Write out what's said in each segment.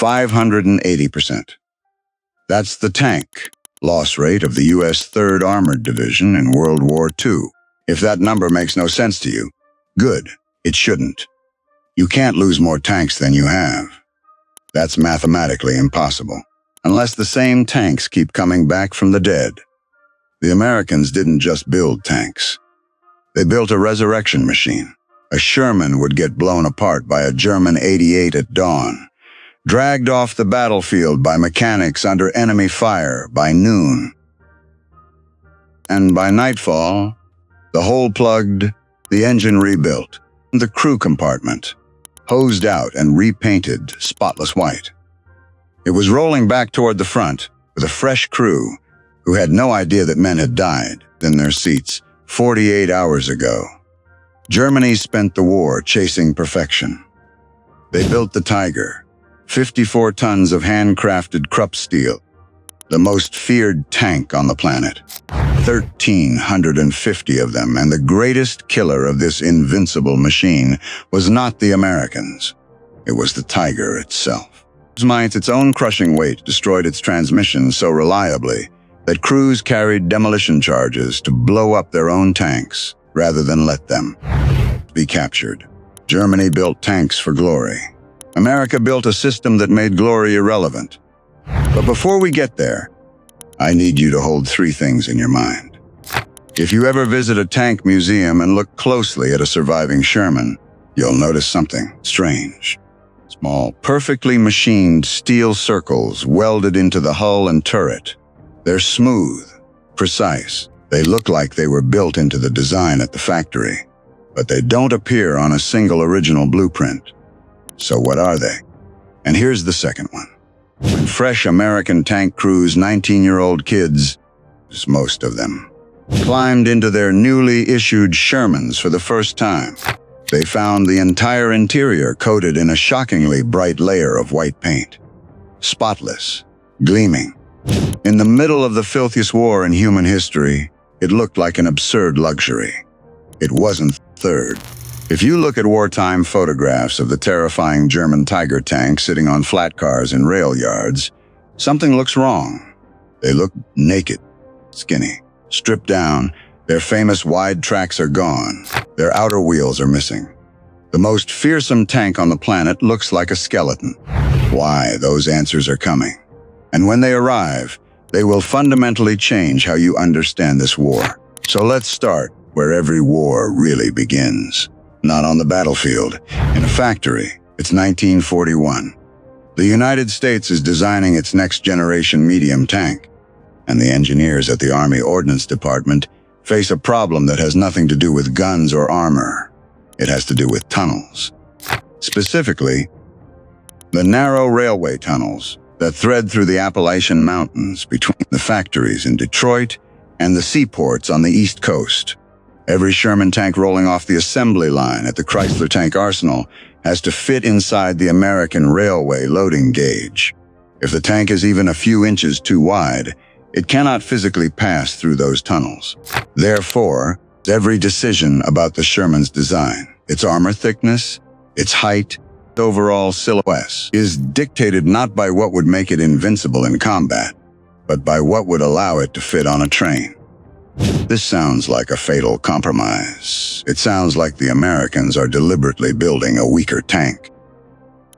580%. That's the tank loss rate of the U.S. 3rd Armored Division in World War II. If that number makes no sense to you, good, it shouldn't. You can't lose more tanks than you have. That's mathematically impossible, unless the same tanks keep coming back from the dead. The Americans didn't just build tanks. They built a resurrection machine. A Sherman would get blown apart by a German 88 at dawn, dragged off the battlefield by mechanics under enemy fire by noon. And by nightfall, the hole plugged, the engine rebuilt, the crew compartment hosed out and repainted spotless white. It was rolling back toward the front with a fresh crew who had no idea that men had died in their seats 48 hours ago. Germany spent the war chasing perfection. They built the Tiger, 54 tons of handcrafted Krupp steel, the most feared tank on the planet. 1,350 of them, and the greatest killer of this invincible machine was not the Americans. It was the Tiger itself. Its own crushing weight destroyed its transmission so reliably that crews carried demolition charges to blow up their own tanks rather than let them be captured. Germany built tanks for glory. America built a system that made glory irrelevant. But before we get there, I need you to hold 3 things in your mind. If you ever visit a tank museum and look closely at a surviving Sherman, you'll notice something strange. Small, perfectly machined steel circles welded into the hull and turret. They're smooth, precise. They look like they were built into the design at the factory, but they don't appear on a single original blueprint. So what are they? And here's the second one. When fresh American tank crews, 19-year-old kids, most of them, climbed into their newly issued Shermans for the first time, they found the entire interior coated in a shockingly bright layer of white paint. Spotless, gleaming. In the middle of the filthiest war in human history, it looked like an absurd luxury. It wasn't third. If you look at wartime photographs of the terrifying German Tiger tank sitting on flat cars in rail yards, something looks wrong. They look naked, skinny, stripped down. Their famous wide tracks are gone. Their outer wheels are missing. The most fearsome tank on the planet looks like a skeleton. Why? Those answers are coming. And when they arrive, they will fundamentally change how you understand this war. So let's start where every war really begins. Not on the battlefield, in a factory. It's 1941. The United States is designing its next-generation medium tank, and the engineers at the Army Ordnance Department face a problem that has nothing to do with guns or armor. It has to do with tunnels. Specifically, the narrow railway tunnels that thread through the Appalachian Mountains between the factories in Detroit and the seaports on the East Coast. Every Sherman tank rolling off the assembly line at the Chrysler Tank Arsenal has to fit inside the American railway loading gauge. If the tank is even a few inches too wide, it cannot physically pass through those tunnels. Therefore, every decision about the Sherman's design, its armor thickness, its height, overall silhouette, is dictated not by what would make it invincible in combat, but by what would allow it to fit on a train. This sounds like a fatal compromise. It sounds like the Americans are deliberately building a weaker tank.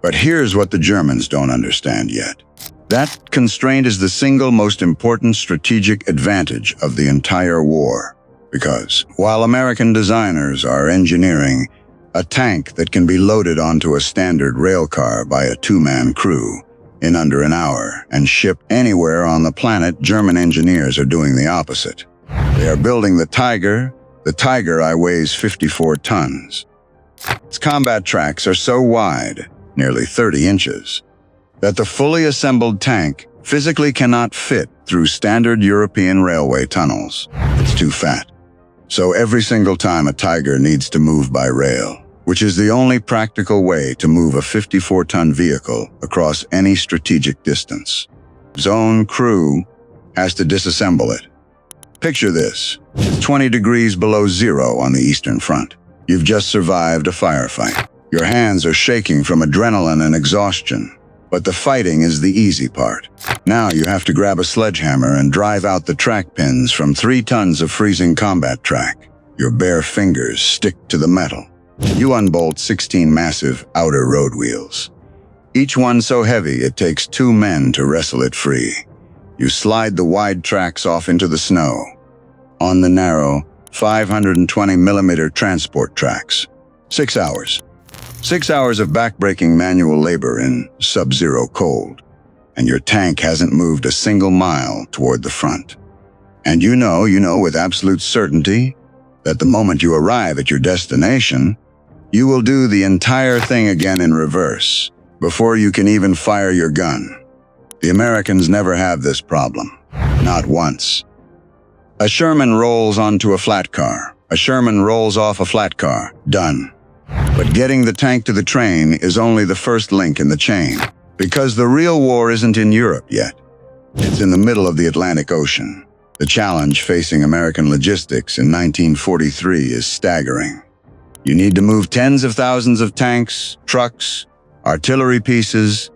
But here's what the Germans don't understand yet. That constraint is the single most important strategic advantage of the entire war. Because while American designers are engineering a tank that can be loaded onto a standard rail car by a 2-man crew in under an hour and shipped anywhere on the planet, German engineers are doing the opposite. They are building the Tiger. The Tiger weighs 54 tons. Its combat tracks are so wide, nearly 30 inches, that the fully assembled tank physically cannot fit through standard European railway tunnels. It's too fat. So every single time a Tiger needs to move by rail, which is the only practical way to move a 54-ton vehicle across any strategic distance, its own crew has to disassemble it. Picture this. It's 20 degrees below zero on the Eastern Front. You've just survived a firefight. Your hands are shaking from adrenaline and exhaustion. But the fighting is the easy part. Now you have to grab a sledgehammer and drive out the track pins from 3 tons of freezing combat track. Your bare fingers stick to the metal. You unbolt 16 massive outer road wheels. Each one so heavy it takes 2 men to wrestle it free. You slide the wide tracks off into the snow. On the narrow, 520mm transport tracks. 6 hours. 6 hours of back-breaking manual labor in sub-zero cold. And your tank hasn't moved a single mile toward the front. And you know with absolute certainty that the moment you arrive at your destination, you will do the entire thing again in reverse, before you can even fire your gun. The Americans never have this problem. Not once. A Sherman rolls onto a flat car. A Sherman rolls off a flat car. Done. But getting the tank to the train is only the first link in the chain. Because the real war isn't in Europe yet. It's in the middle of the Atlantic Ocean. The challenge facing American logistics in 1943 is staggering. You need to move tens of thousands of tanks, trucks, artillery pieces,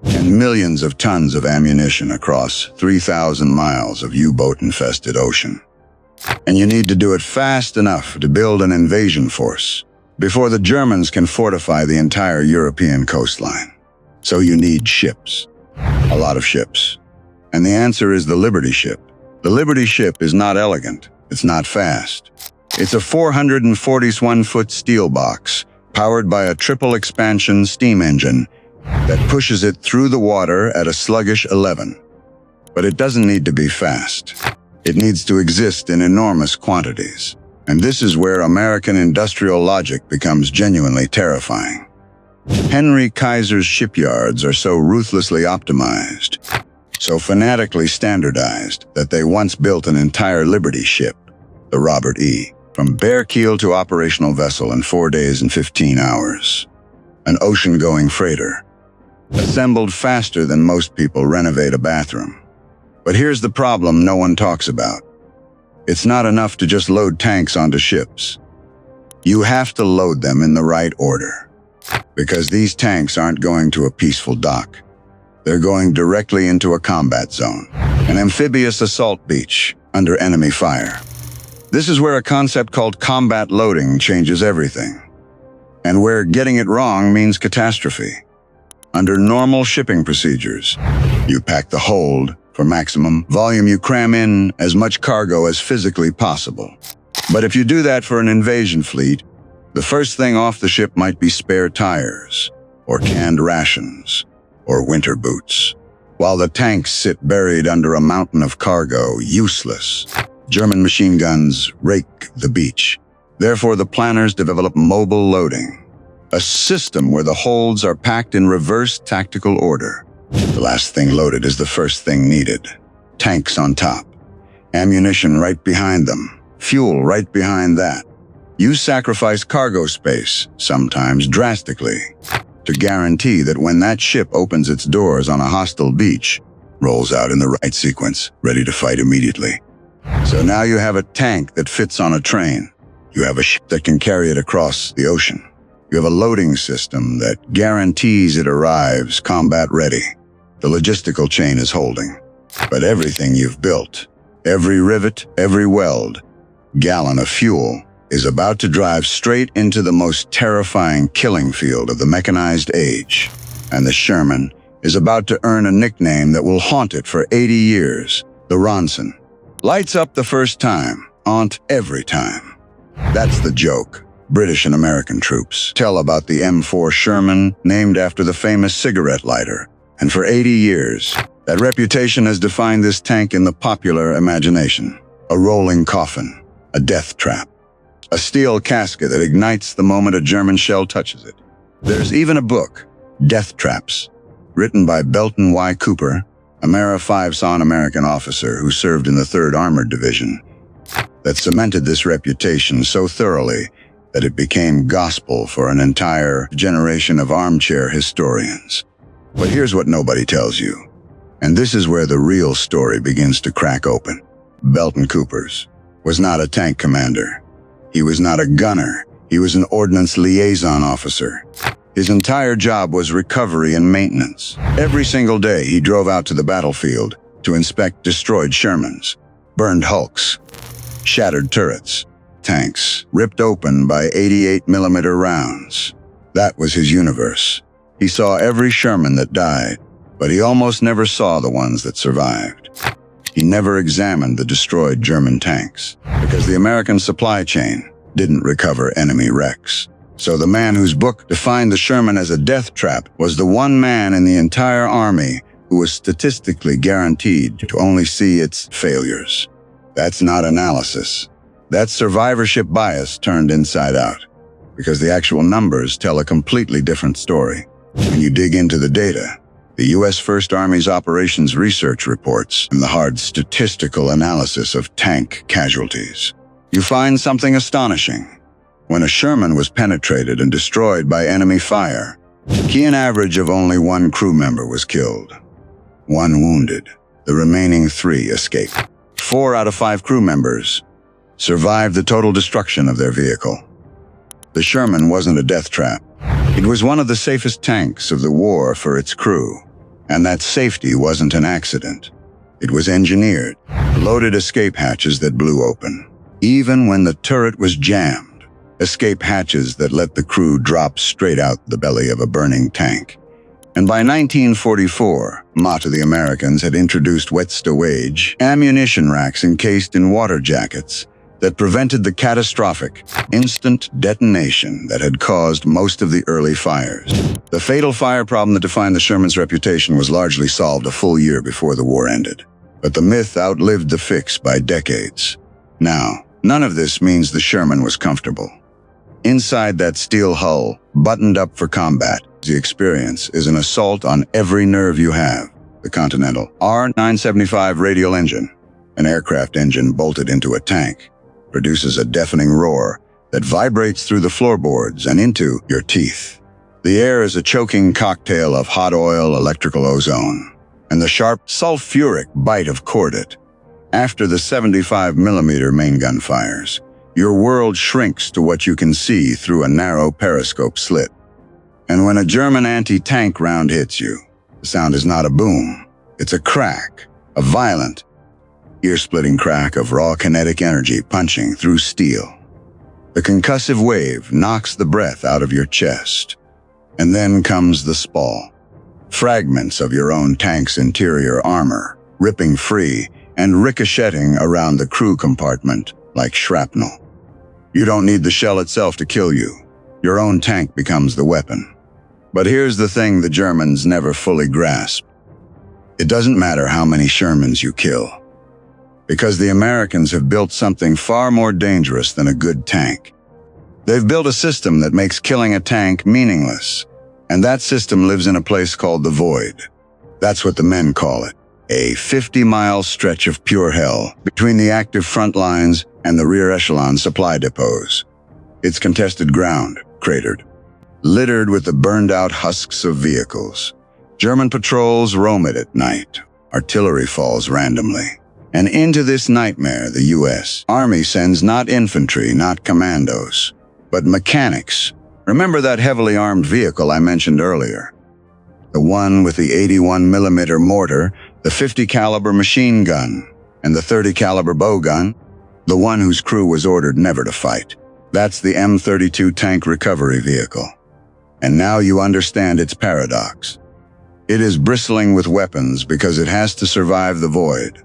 and millions of tons of ammunition across 3,000 miles of U-boat-infested ocean. And you need to do it fast enough to build an invasion force before the Germans can fortify the entire European coastline. So you need ships. A lot of ships. And the answer is the Liberty ship. The Liberty ship is not elegant. It's not fast. It's a 441-foot steel box powered by a triple expansion steam engine that pushes it through the water at a sluggish 11. But it doesn't need to be fast. It needs to exist in enormous quantities. And this is where American industrial logic becomes genuinely terrifying. Henry Kaiser's shipyards are so ruthlessly optimized, so fanatically standardized, that they once built an entire Liberty ship, the Robert E., from bare keel to operational vessel in 4 days and 15 hours. An ocean-going freighter, assembled faster than most people renovate a bathroom. But here's the problem no one talks about. It's not enough to just load tanks onto ships. You have to load them in the right order. Because these tanks aren't going to a peaceful dock. They're going directly into a combat zone, an amphibious assault beach under enemy fire. This is where a concept called combat loading changes everything, and where getting it wrong means catastrophe. Under normal shipping procedures, you pack the hold. For maximum volume, you cram in as much cargo as physically possible. But if you do that for an invasion fleet, the first thing off the ship might be spare tires, or canned rations, or winter boots, while the tanks sit buried under a mountain of cargo, useless. German machine guns rake the beach. Therefore, the planners develop mobile loading, a system where the holds are packed in reverse tactical order. The last thing loaded is the first thing needed. Tanks on top, ammunition right behind them, fuel right behind that. You sacrifice cargo space, sometimes drastically, to guarantee that when that ship opens its doors on a hostile beach, rolls out in the right sequence, ready to fight immediately. So now you have a tank that fits on a train. You have a ship that can carry it across the ocean. You have a loading system that guarantees it arrives combat ready. The logistical chain is holding. But everything you've built, every rivet, every weld, gallon of fuel, is about to drive straight into the most terrifying killing field of the mechanized age. And the Sherman is about to earn a nickname that will haunt it for 80 years, the Ronson. Lights up the first time, aunt every time. That's the joke. British and American troops tell about the M4 Sherman, named after the famous cigarette lighter. And for 80 years, that reputation has defined this tank in the popular imagination. A rolling coffin, a death trap, a steel casket that ignites the moment a German shell touches it. There's even a book, Death Traps, written by Belton Y. Cooper, a Mara 5-son American officer who served in the 3rd Armored Division, that cemented this reputation so thoroughly that it became gospel for an entire generation of armchair historians. But here's what nobody tells you, and this is where the real story begins to crack open. Belton Coopers was not a tank commander. He was not a gunner. He was an ordnance liaison officer. His entire job was recovery and maintenance. Every single day, he drove out to the battlefield to inspect destroyed Shermans, burned hulks, shattered turrets, tanks ripped open by 88mm rounds. That was his universe. He saw every Sherman that died, but he almost never saw the ones that survived. He never examined the destroyed German tanks, because the American supply chain didn't recover enemy wrecks. So the man whose book defined the Sherman as a death trap was the one man in the entire army who was statistically guaranteed to only see its failures. That's not analysis. That's survivorship bias turned inside out, because the actual numbers tell a completely different story. When you dig into the data, the U.S. First Army's operations research reports and the hard statistical analysis of tank casualties, you find something astonishing. When a Sherman was penetrated and destroyed by enemy fire, an average of only 1 crew member was killed, 1 wounded. The remaining 3 escaped. 4 out of 5 crew members survived the total destruction of their vehicle. The Sherman wasn't a death trap. It was one of the safest tanks of the war for its crew, and that safety wasn't an accident. It was engineered, loaded escape hatches that blew open. Even when the turret was jammed, escape hatches that let the crew drop straight out the belly of a burning tank. And by 1944, the Americans had introduced wet stowage, ammunition racks encased in water jackets that prevented the catastrophic, instant detonation that had caused most of the early fires. The fatal fire problem that defined the Sherman's reputation was largely solved a full year before the war ended. But the myth outlived the fix by decades. Now, none of this means the Sherman was comfortable. Inside that steel hull, buttoned up for combat, the experience is an assault on every nerve you have. The Continental R975 radial engine, an aircraft engine bolted into a tank, produces a deafening roar that vibrates through the floorboards and into your teeth. The air is a choking cocktail of hot oil, electrical ozone, and the sharp, sulfuric bite of cordite. After the 75mm main gun fires, your world shrinks to what you can see through a narrow periscope slit. And when a German anti-tank round hits you, the sound is not a boom, it's a crack, a violent, ear-splitting crack of raw kinetic energy punching through steel. The concussive wave knocks the breath out of your chest. And then comes the spall. Fragments of your own tank's interior armor, ripping free and ricocheting around the crew compartment like shrapnel. You don't need the shell itself to kill you. Your own tank becomes the weapon. But here's the thing the Germans never fully grasp. It doesn't matter how many Shermans you kill, because the Americans have built something far more dangerous than a good tank. They've built a system that makes killing a tank meaningless, and that system lives in a place called the Void. That's what the men call it, a 50-mile stretch of pure hell between the active front lines and the rear echelon supply depots. It's contested ground, cratered, littered with the burned-out husks of vehicles. German patrols roam it at night. Artillery falls randomly. And into this nightmare, the U.S. Army sends not infantry, not commandos, but mechanics. Remember that heavily armed vehicle I mentioned earlier? The one with the 81mm mortar, the 50 caliber machine gun, and the 30 caliber bow gun? The one whose crew was ordered never to fight. That's the M32 tank recovery vehicle. And now you understand its paradox. It is bristling with weapons because it has to survive the void.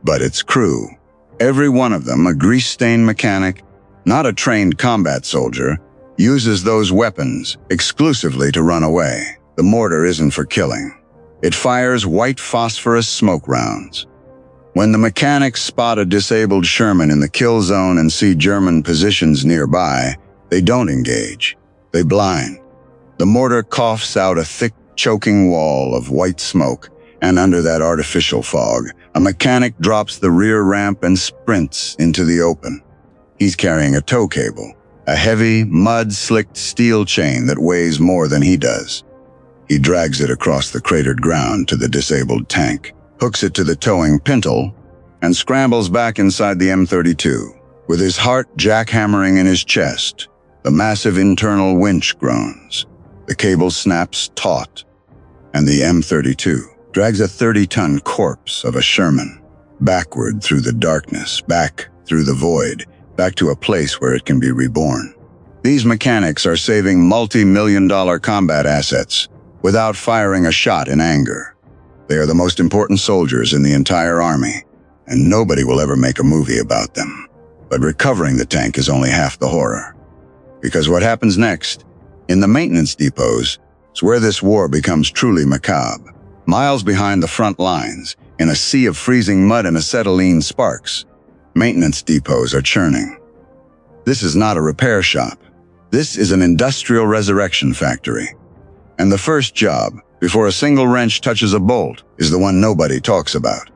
But its crew, every one of them a grease-stained mechanic, not a trained combat soldier, uses those weapons exclusively to run away. The mortar isn't for killing. It fires white phosphorus smoke rounds. When the mechanics spot a disabled Sherman in the kill zone and see German positions nearby, they don't engage. They blind. The mortar coughs out a thick, choking wall of white smoke, and under that artificial fog, a mechanic drops the rear ramp and sprints into the open. He's carrying a tow cable, a heavy, mud-slicked steel chain that weighs more than he does. He drags it across the cratered ground to the disabled tank, hooks it to the towing pintle, and scrambles back inside the M32. With his heart jackhammering in his chest, the massive internal winch groans. The cable snaps taut, and the M32 drags a 30-ton corpse of a Sherman backward through the darkness, back through the void, back to a place where it can be reborn. These mechanics are saving multi-million-dollar combat assets without firing a shot in anger. They are the most important soldiers in the entire army, and nobody will ever make a movie about them. But recovering the tank is only half the horror. Because what happens next, in the maintenance depots, is where this war becomes truly macabre. Miles behind the front lines, in a sea of freezing mud and acetylene sparks, maintenance depots are churning. This is not a repair shop. This is an industrial resurrection factory. And the first job, before a single wrench touches a bolt, is the one nobody talks about.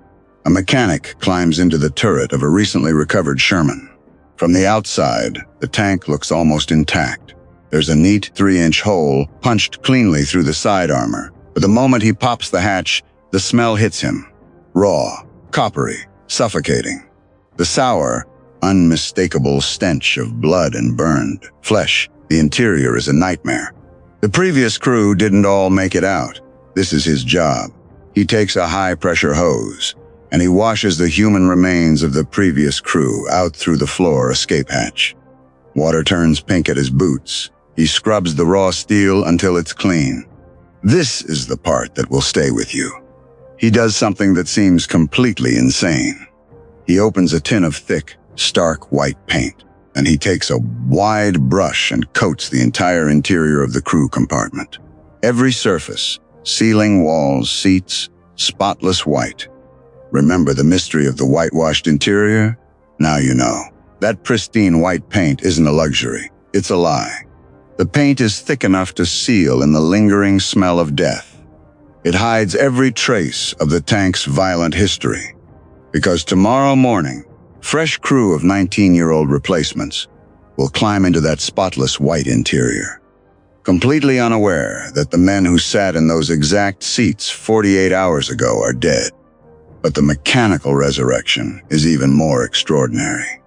A mechanic climbs into the turret of a recently recovered Sherman. From the outside, the tank looks almost intact. There's a neat 3-inch hole punched cleanly through the side armor, but the moment he pops the hatch, the smell hits him. Raw, coppery, suffocating. The sour, unmistakable stench of blood and burned flesh. The interior is a nightmare. The previous crew didn't all make it out. This is his job. He takes a high-pressure hose, and he washes the human remains of the previous crew out through the floor escape hatch. Water turns pink at his boots. He scrubs the raw steel until it's clean. This is the part that will stay with you. He does something that seems completely insane. He opens a tin of thick, stark white paint, and he takes a wide brush and coats the entire interior of the crew compartment. Every surface, ceiling, walls, seats, spotless white. Remember the mystery of the whitewashed interior? Now you know. That pristine white paint isn't a luxury. It's a lie. The paint is thick enough to seal in the lingering smell of death. It hides every trace of the tank's violent history. Because tomorrow morning, fresh crew of 19-year-old replacements will climb into that spotless white interior, completely unaware that the men who sat in those exact seats 48 hours ago are dead. But the mechanical resurrection is even more extraordinary.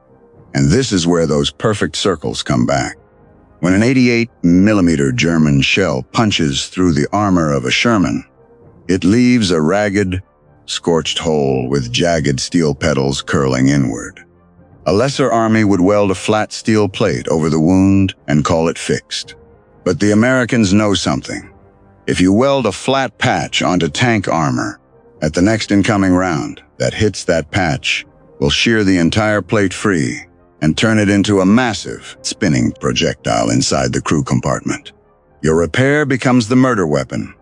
And this is where those perfect circles come back. When an 88mm German shell punches through the armor of a Sherman, it leaves a ragged, scorched hole with jagged steel petals curling inward. A lesser army would weld a flat steel plate over the wound and call it fixed. But the Americans know something. If you weld a flat patch onto tank armor, at the next incoming round that hits that patch will shear the entire plate free and turn it into a massive, spinning projectile inside the crew compartment. Your repair becomes the murder weapon.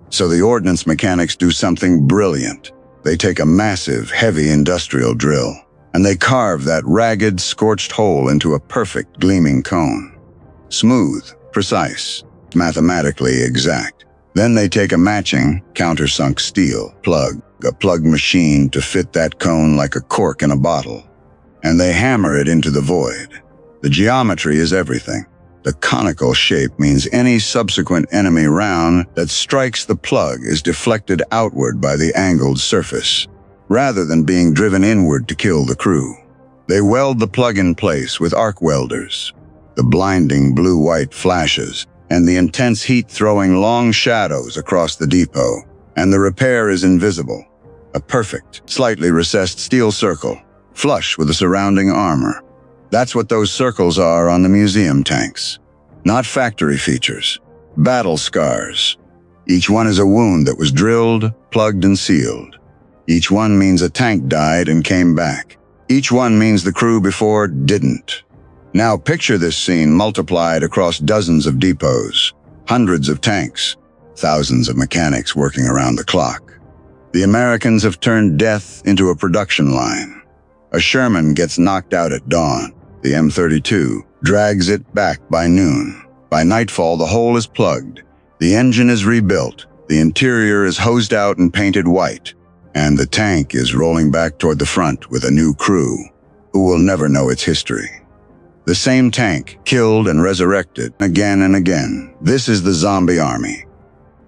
So the ordnance mechanics do something brilliant. They take a massive, heavy industrial drill, and they carve that ragged, scorched hole into a perfect, gleaming cone. Smooth, precise, mathematically exact. Then they take a matching, countersunk steel plug, a plug machine to fit that cone like a cork in a bottle, and they hammer it into the void. The geometry is everything. The conical shape means any subsequent enemy round that strikes the plug is deflected outward by the angled surface, rather than being driven inward to kill the crew. They weld the plug in place with arc welders. The blinding blue-white flashes and the intense heat throwing long shadows across the depot, and the repair is invisible. A perfect, slightly recessed steel circle, flush with the surrounding armor. That's what those circles are on the museum tanks. Not factory features, battle scars. Each one is a wound that was drilled, plugged, and sealed. Each one means a tank died and came back. Each one means the crew before didn't. Now picture this scene multiplied across dozens of depots, hundreds of tanks, thousands of mechanics working around the clock. The Americans have turned death into a production line. A Sherman gets knocked out at dawn. The M32 drags it back by noon. By nightfall, the hole is plugged. The engine is rebuilt. The interior is hosed out and painted white. And the tank is rolling back toward the front with a new crew who will never know its history. The same tank, killed and resurrected again and again. This is the zombie army.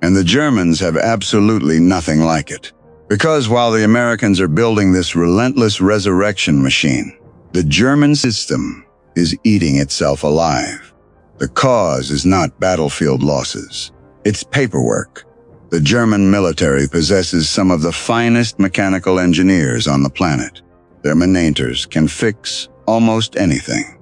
And the Germans have absolutely nothing like it. Because while the Americans are building this relentless resurrection machine, the German system is eating itself alive. The cause is not battlefield losses. It's paperwork. The German military possesses some of the finest mechanical engineers on the planet. Their Maintainers can fix almost anything.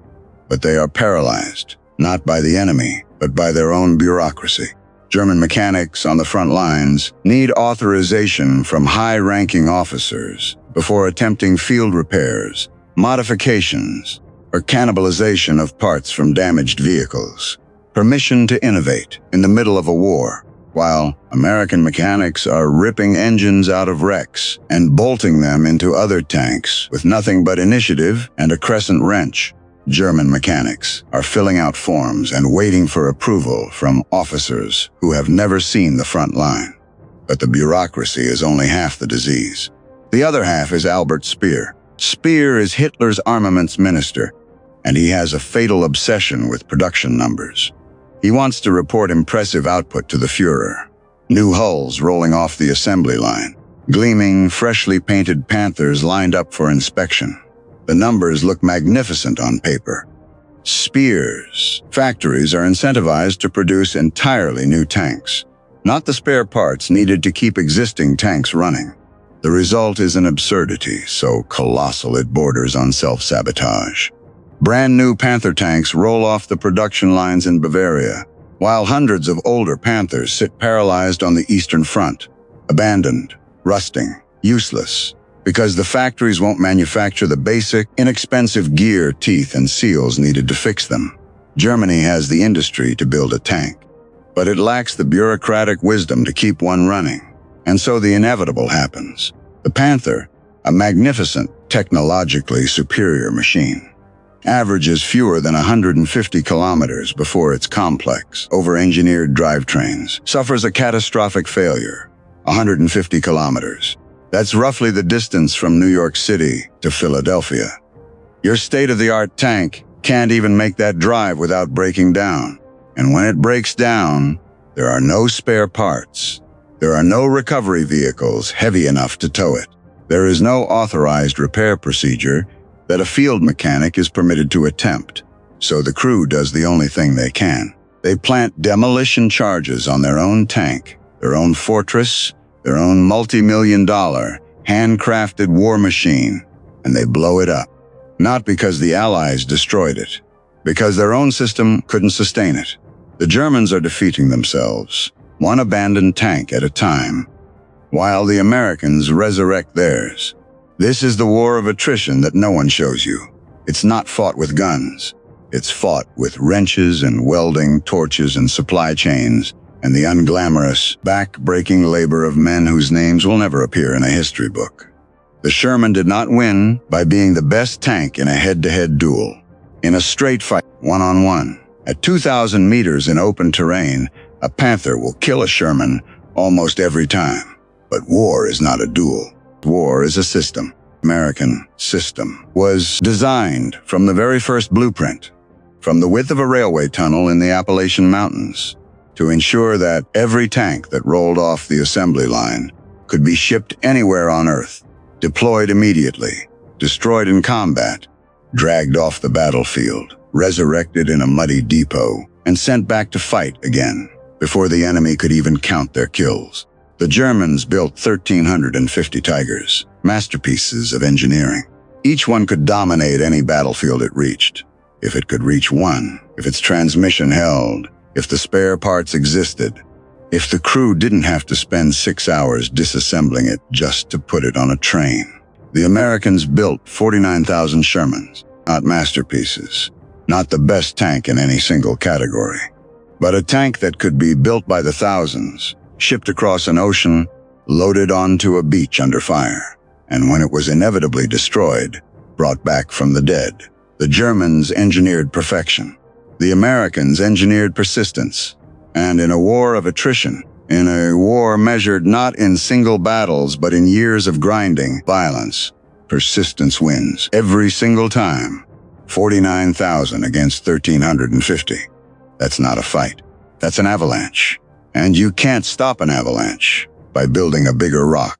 But they are paralyzed, not by the enemy, but by their own bureaucracy. German mechanics on the front lines need authorization from high-ranking officers before attempting field repairs, modifications, or cannibalization of parts from damaged vehicles. Permission to innovate in the middle of a war, while American mechanics are ripping engines out of wrecks and bolting them into other tanks with nothing but initiative and a crescent wrench. German mechanics are filling out forms and waiting for approval from officers who have never seen the front line. But the bureaucracy is only half the disease. The other half is Albert Speer. Speer is Hitler's armaments minister, and he has a fatal obsession with production numbers. He wants to report impressive output to the Führer. New hulls rolling off the assembly line, gleaming, freshly painted Panthers lined up for inspection. The numbers look magnificent on paper. Speer's factories are incentivized to produce entirely new tanks, not the spare parts needed to keep existing tanks running. The result is an absurdity so colossal it borders on self-sabotage. Brand new Panther tanks roll off the production lines in Bavaria, while hundreds of older Panthers sit paralyzed on the Eastern Front, abandoned, rusting, useless, because the factories won't manufacture the basic, inexpensive gear, teeth, and seals needed to fix them. Germany has the industry to build a tank, but it lacks the bureaucratic wisdom to keep one running. And so the inevitable happens. The Panther, a magnificent, technologically superior machine, averages fewer than 150 kilometers before its complex, over-engineered drivetrains suffers a catastrophic failure. 150 kilometers. That's roughly the distance from New York City to Philadelphia. Your state-of-the-art tank can't even make that drive without breaking down. And when it breaks down, there are no spare parts. There are no recovery vehicles heavy enough to tow it. There is no authorized repair procedure that a field mechanic is permitted to attempt. So the crew does the only thing they can. They plant demolition charges on their own tank, their own fortress, their own multi-million-dollar, handcrafted war machine, and they blow it up. Not because the Allies destroyed it, because their own system couldn't sustain it. The Germans are defeating themselves, one abandoned tank at a time, while the Americans resurrect theirs. This is the war of attrition that no one shows you. It's not fought with guns. It's fought with wrenches and welding, torches and supply chains, and the unglamorous, back-breaking labor of men whose names will never appear in a history book. The Sherman did not win by being the best tank in a head-to-head duel. In a straight fight, one-on-one, at 2,000 meters in open terrain, a Panther will kill a Sherman almost every time. But war is not a duel. War is a system. American system was designed from the very first blueprint, from the width of a railway tunnel in the Appalachian Mountains, to ensure that every tank that rolled off the assembly line could be shipped anywhere on Earth, deployed immediately, destroyed in combat, dragged off the battlefield, resurrected in a muddy depot, and sent back to fight again before the enemy could even count their kills. The Germans built 1,350 Tigers, masterpieces of engineering. Each one could dominate any battlefield it reached. If it could reach one, if its transmission held, if the spare parts existed, if the crew didn't have to spend 6 hours disassembling it just to put it on a train. The Americans built 49,000 Shermans, not masterpieces, not the best tank in any single category, but a tank that could be built by the thousands, shipped across an ocean, loaded onto a beach under fire, and when it was inevitably destroyed, brought back from the dead. The Germans engineered perfection. The Americans engineered persistence. And in a war of attrition, in a war measured not in single battles but in years of grinding violence, persistence wins every single time. 49,000 against 1,350. That's not a fight. That's an avalanche. And you can't stop an avalanche by building a bigger rock.